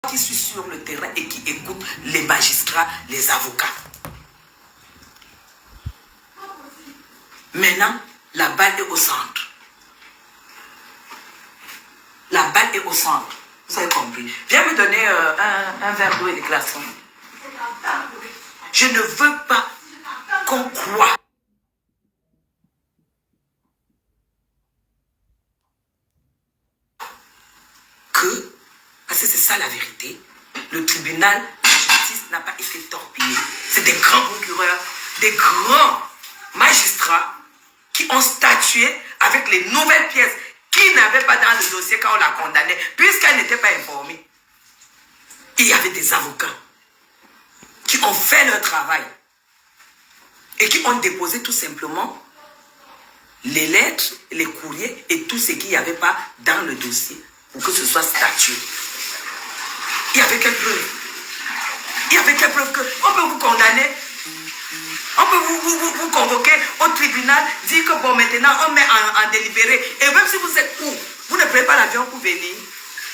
qui suis sur le terrain et qui écoute les magistrats, les avocats. Maintenant, la balle est au centre. La balle est au centre. Vous avez compris. Viens me donner un verre d'eau et des glaçons. Je ne veux pas qu'on croie que, parce que c'est ça la vérité, le tribunal de justice n'a pas été torpillé. C'est des grands procureurs, des grands magistrats qui ont statué avec les nouvelles pièces qui n'avaient pas dans le dossier quand on la condamnait, puisqu'elle n'était pas informée. Il y avait des avocats qui ont fait leur travail et qui ont déposé tout simplement les lettres, les courriers et tout ce qu'il n'y avait pas dans le dossier pour que ce soit statué. Il y avait quelle preuve? Il y avait quelle preuve qu'on peut vous condamner? On peut vous convoquer au tribunal, dire que bon, maintenant on met en délibéré. Et même si vous êtes où, vous ne prenez pas l'avion pour venir.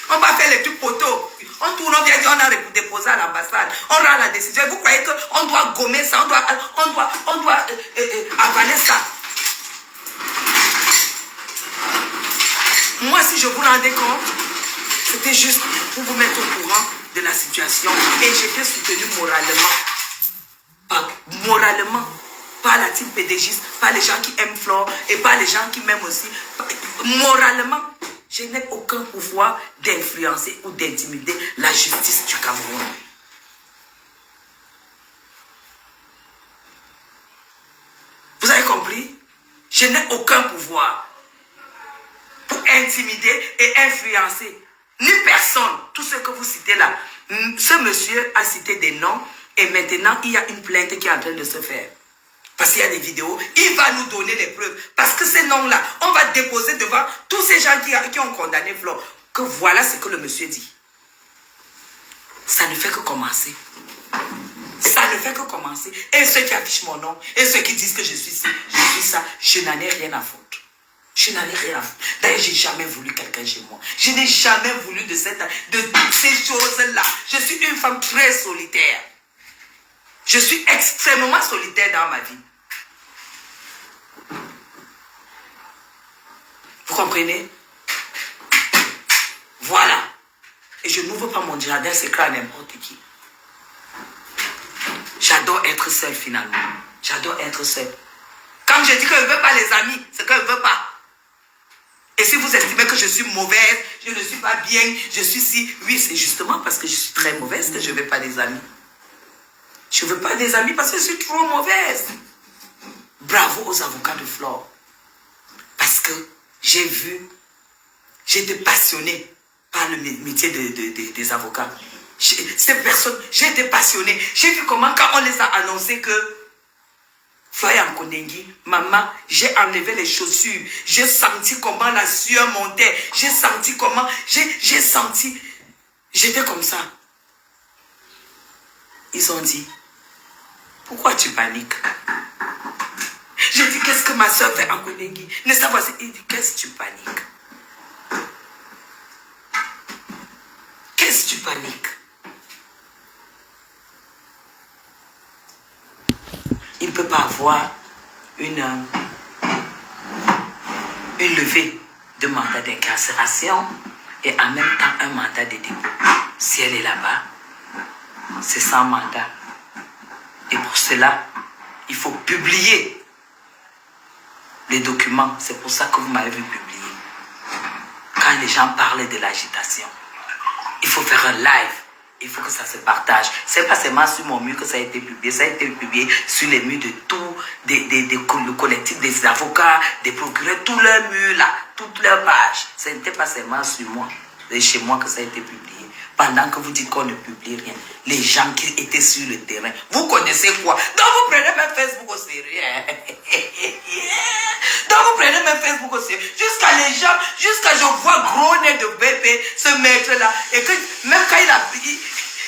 On va faire les trucs poteaux. On tourne, on vient dire, on a déposé à l'ambassade. On rend la décision. Vous croyez qu'on doit gommer ça, on doit avaler ça. Moi, si je vous rendais compte, c'était juste pour vous mettre au courant de la situation. Et j'étais soutenu moralement. Moralement, pas la team pédégiste, pas les gens qui aiment Flore et pas les gens qui m'aiment aussi. Moralement, je n'ai aucun pouvoir d'influencer ou d'intimider la justice du Cameroun. Vous avez compris? Je n'ai aucun pouvoir pour intimider et influencer ni personne. Tout ce que vous citez là, ce monsieur a cité des noms. Et maintenant, il y a une plainte qui est en train de se faire. Parce qu'il y a des vidéos. Il va nous donner les preuves. Parce que ces noms-là, on va déposer devant tous ces gens qui ont condamné Flore. Que voilà ce que le monsieur dit. Ça ne fait que commencer. Ça ne fait que commencer. Et ceux qui affichent mon nom, et ceux qui disent que je suis ci, je suis ça, je n'en ai rien à foutre. Je n'en ai rien à foutre. D'ailleurs, je n'ai jamais voulu quelqu'un chez moi. Je n'ai jamais voulu de toutes ces choses-là. Je suis une femme très solitaire. Je suis extrêmement solitaire dans ma vie. Vous comprenez? Voilà. Et je n'ouvre pas mon jardin secret à n'importe qui. J'adore être seule finalement. J'adore être seule. Quand je dis que je ne veux pas les amis, c'est que je ne veux pas. Et si vous estimez que je suis mauvaise, je ne suis pas bien, je suis si... Oui, c'est justement parce que je suis très mauvaise que je ne veux pas les amis. Je ne veux pas des amis parce que je suis trop mauvaise. Bravo aux avocats de Flore. Parce que j'ai été passionnée par le métier des avocats. Ces personnes, j'ai été passionnée. J'ai vu comment quand on les a annoncé que Flore Nkondengi, maman, j'ai enlevé les chaussures. J'ai senti comment la sueur montait. J'ai senti comment, j'ai senti, j'étais comme ça. Ils ont dit, pourquoi tu paniques? J'ai dit, qu'est-ce que ma soeur fait en Nkondengi? Ne savoir, il dit, qu'est-ce que tu paniques? Qu'est-ce que tu paniques? Il ne peut pas avoir une levée de mandat d'incarcération et en même temps un mandat de dépôt. Si elle est là-bas, c'est sans mandat. Et pour cela, il faut publier les documents. C'est pour ça que vous m'avez vu publier. Quand les gens parlent de l'agitation, il faut faire un live. Il faut que ça se partage. C'est pas seulement sur mon mur que ça a été publié. Ça a été publié sur les murs de tout, le collectif des avocats, des procureurs, tous leurs murs là, toutes leurs pages. Ce n'était pas seulement sur moi, c'est chez moi que ça a été publié. Pendant que vous dites qu'on ne publie rien, les gens qui étaient sur le terrain, vous connaissez quoi? Donc vous prenez même Facebook au sérieux. Donc vous prenez même Facebook au sérieux. Jusqu'à je vois gros nez de bébé se mettre là. Et que même quand il a pris,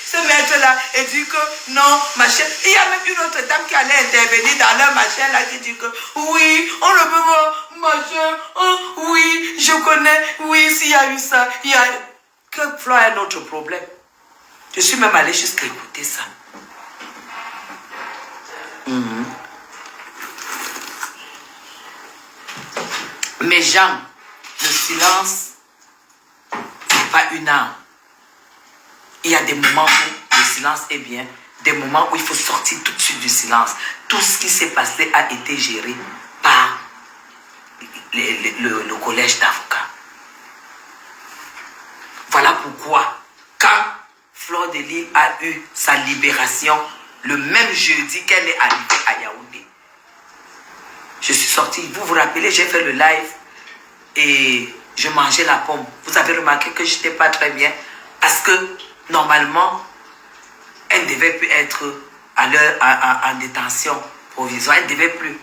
se mettre là et dit que non, ma chère. Il y a même une autre dame qui allait intervenir dans leur machin là qui dit que oui, on ne peut pas, ma chère, oh, oui, je connais, oui, s'il y a eu ça, il y a... Que Flore a un autre problème. Je suis même allé jusqu'à écouter ça. Mes gens, le silence n'est pas une arme. Il y a des moments où le silence est bien, des moments où il faut sortir tout de suite du silence. Tout ce qui s'est passé a été géré par le collège d'avocats. Voilà pourquoi, quand Fleur de Lys a eu sa libération, le même jeudi qu'elle est arrivée à Yaoundé, je suis sorti. Vous vous rappelez, j'ai fait le live et je mangeais la pomme. Vous avez remarqué que je n'étais pas très bien parce que normalement, elle ne devait plus être en détention provisoire. Elle ne devait plus.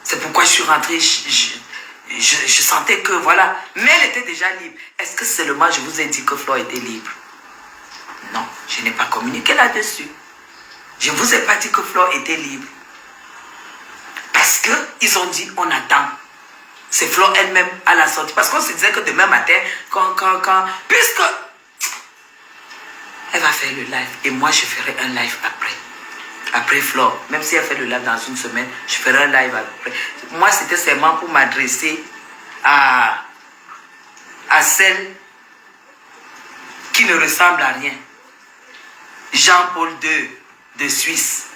C'est pourquoi je suis rentré. Je sentais que voilà. Mais elle était déjà libre. Est-ce que seulement je vous ai dit que Fleur était libre? Non, je n'ai pas communiqué là-dessus. Je ne vous ai pas dit que Fleur était libre. Parce qu'ils ont dit, on attend. C'est Fleur elle-même à la sortie. Parce qu'on se disait que demain matin, puisque elle va faire le live. Et moi, je ferai un live après. Après Fleur. Même si elle fait le live dans une semaine, je ferai un live après. Moi, c'était seulement pour m'adresser à celle qui ne ressemble à rien. Jean-Paul II de Suisse.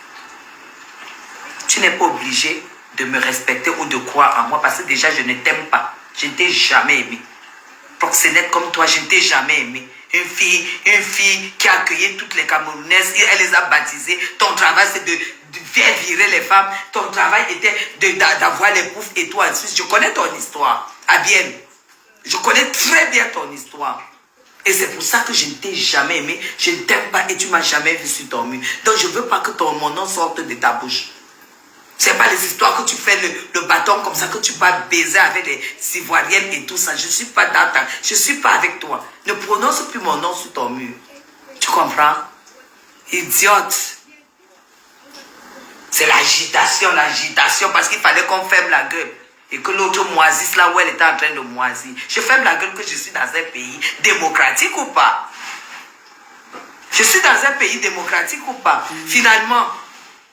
Tu n'es pas obligé de me respecter ou de croire en moi parce que déjà, je ne t'aime pas. Je ne t'ai jamais aimé. Proxénète comme toi, je ne t'ai jamais aimé. Une fille qui a accueilli toutes les Camerounaises, elle les a baptisées. Ton travail, c'est de faire virer les femmes. Ton travail était d'avoir les poufs et toi en Suisse. Je connais ton histoire, Abiel. Je connais très bien ton histoire. Et c'est pour ça que je ne t'ai jamais aimé. Je ne t'aime pas et tu ne m'as jamais vu sur ton mur. Donc je ne veux pas que mon nom sorte de ta bouche. C'est pas les histoires que tu fais le bâton comme ça, que tu vas baiser avec les Ivoiriennes et tout ça. Je ne suis pas dans ta... Je ne suis pas avec toi. Ne prononce plus mon nom sur ton mur. Tu comprends? Idiote. C'est l'agitation, parce qu'il fallait qu'on ferme la gueule. Et que l'autre moisisse là où elle était en train de moisir. Je ferme la gueule que je suis dans un pays démocratique ou pas? Je suis dans un pays démocratique ou pas? Finalement,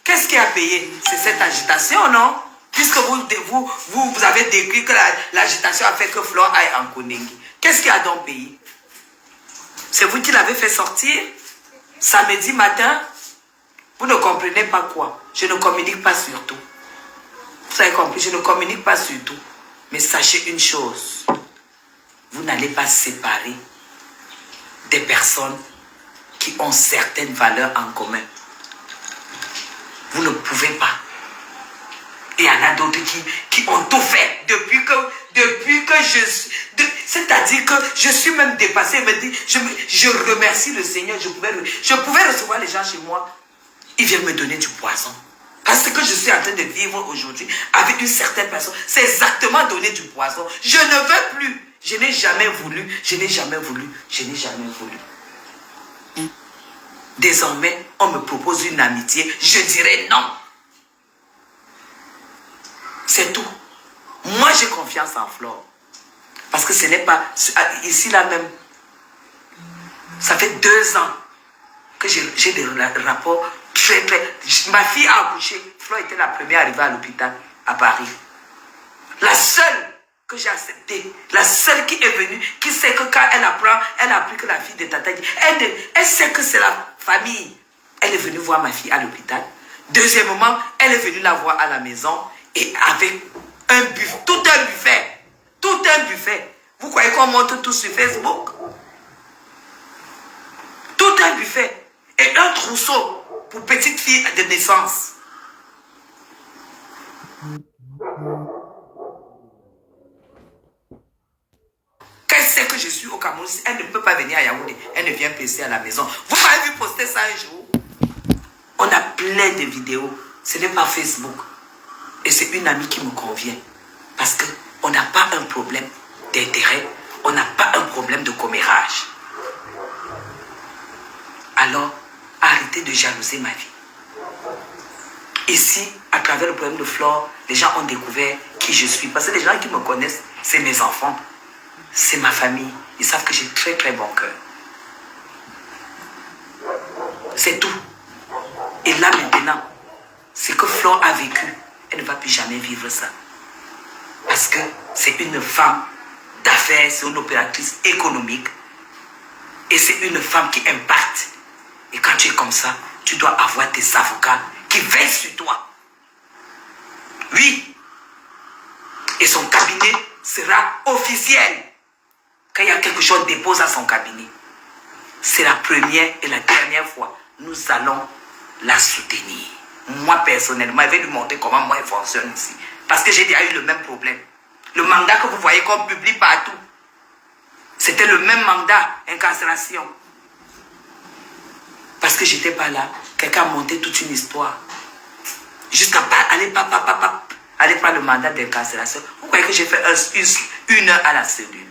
qu'est-ce qui a payé? C'est cette agitation, non? Puisque vous avez décrit que l'agitation a fait que Fleur aille en Konengi. Qu'est-ce qui a donc payé? C'est vous qui l'avez fait sortir samedi matin? Vous ne comprenez pas quoi? Je ne communique pas sur tout. Vous avez compris, je ne communique pas sur tout. Mais sachez une chose. Vous n'allez pas séparer des personnes qui ont certaines valeurs en commun. Vous ne pouvez pas. Et il y en a d'autres qui ont tout fait depuis que je suis... C'est-à-dire que je suis même dépassé. Je remercie le Seigneur. Je pouvais recevoir les gens chez moi. Ils viennent me donner du poison. Parce que je suis en train de vivre aujourd'hui avec une certaine personne. C'est exactement donner du poison. Je ne veux plus. Je n'ai jamais voulu. Je n'ai jamais voulu. Je n'ai jamais voulu. Désormais, on me propose une amitié. Je dirais non. C'est tout. Moi, j'ai confiance en Fleur. Parce que ce n'est pas... Ici, là même, ça fait 2 ans que j'ai des rapports très... Ma fille a accouché. Fleur était la première arrivée à l'hôpital à Paris. La seule que j'ai acceptée, la seule qui est venue, qui sait que quand elle a appris que la fille de Tata, elle sait que c'est la famille. Elle est venue voir ma fille à l'hôpital. Deuxièmement, elle est venue la voir à la maison et avec un buffet, tout un buffet. Tout un buffet. Vous croyez qu'on monte tout sur Facebook? Tout un buffet. Et un trousseau pour petite fille de naissance. Qu'elle sait que je suis au Cameroun, elle ne peut pas venir à Yaoundé. Elle ne vient passer à la maison. Vous m'avez vu poster ça un jour? On a plein de vidéos. Ce n'est pas Facebook. Et c'est une amie qui me convient. Parce qu'on n'a pas un problème d'intérêt. On n'a pas un problème de commérage. Alors, arrêtez de jalouser ma vie. Ici, à travers le problème de Fleur, les gens ont découvert qui je suis. Parce que les gens qui me connaissent, c'est mes enfants. C'est ma famille. Ils savent que j'ai très très bon cœur. C'est tout. Et là maintenant, ce que Flore a vécu, elle ne va plus jamais vivre ça. Parce que c'est une femme d'affaires, c'est une opératrice économique. Et c'est une femme qui impacte. Et quand tu es comme ça, tu dois avoir tes avocats qui veillent sur toi. Oui. Et son cabinet sera officiel. Quand il y a quelque chose, dépose à son cabinet. C'est la première et la dernière fois. Nous allons la soutenir. Moi, personnellement, je vais lui montrer comment moi, elle fonctionne ici. Parce que j'ai déjà eu le même problème. Le mandat que vous voyez qu'on publie partout, c'était le même mandat, incarcération. Parce que j'étais pas là. Quelqu'un a monté toute une histoire. Jusqu'à aller prendre le mandat d'incarcération. Vous voyez que j'ai fait une heure à la cellule.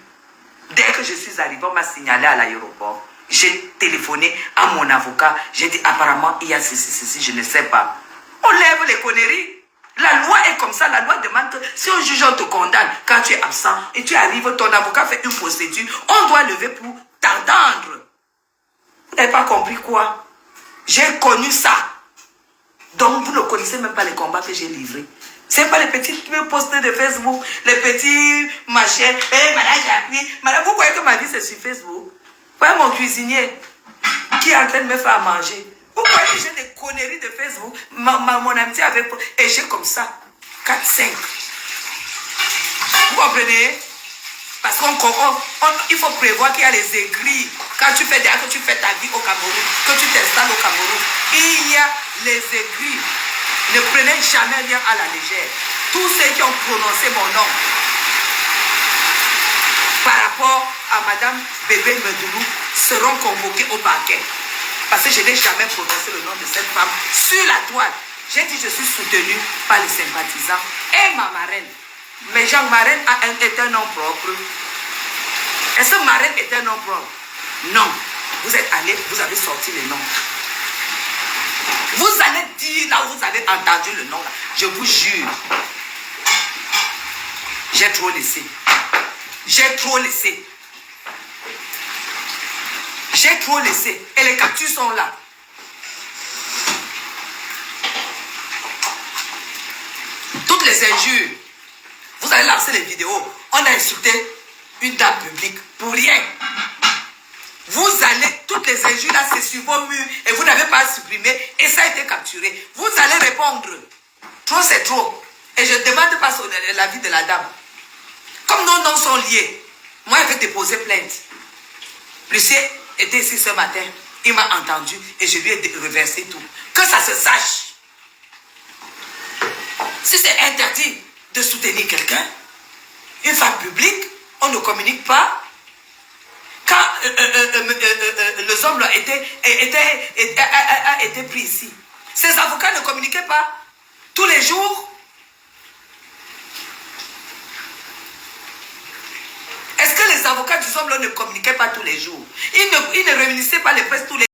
Dès que je suis arrivé, on m'a signalé à l'aéroport. J'ai téléphoné à mon avocat. J'ai dit apparemment il y a ceci, je ne sais pas. On lève les conneries. La loi est comme ça. La loi demande que si on juge, on te condamne. Quand tu es absent et tu arrives, ton avocat fait une procédure. On doit lever pour t'entendre. Vous n'avez pas compris quoi? J'ai connu ça. Donc vous ne connaissez même pas les combats que j'ai livrés. C'est pas les petits posts de Facebook, les petits machins. Madame, j'ai appris. Madame, vous croyez que ma vie c'est sur Facebook? Vous voyez mon cuisinier qui est en train de me faire manger. Vous croyez que j'ai des conneries de Facebook? Mon amitié avec... Et j'ai comme ça 4, 5. Vous comprenez? Parce qu'il faut prévoir qu'il y a les écrits. Quand tu fais déjà que tu fais ta vie au Cameroun, que tu t'installes au Cameroun, il y a les écrits. Ne prenez jamais rien à la légère. Tous ceux qui ont prononcé mon nom par rapport à Madame Bébé Medoulou seront convoqués au parquet. Parce que je n'ai jamais prononcé le nom de cette femme sur la toile. J'ai dit je suis soutenue par les sympathisants et ma marraine. Mais Jean Marraine est un nom propre. Est-ce que Marraine est un nom propre? Non. Vous êtes allé, vous avez sorti le nom. Vous allez dire là où vous avez entendu le nom là. Je vous jure. J'ai trop laissé. J'ai trop laissé. J'ai trop laissé. Et les captures sont là. Toutes les injures. Vous allez lancer les vidéos. On a insulté une dame publique pour rien. Vous allez, toutes les injures là, c'est sur vos murs et vous n'avez pas supprimé et ça a été capturé. Vous allez répondre. Trop, c'est trop. Et je ne demande pas l'avis de la dame. Comme nos noms sont liés, moi, je vais déposer plainte. Lucien était ici ce matin. Il m'a entendu et je lui ai reversé tout. Que ça se sache. Si c'est interdit de soutenir quelqu'un, une femme publique, on ne communique pas. Quand le homme a été pris ici, ses avocats ne communiquaient pas tous les jours. Est-ce que les avocats du homme ne communiquaient pas tous les jours? Ils ne réunissaient pas les presses tous les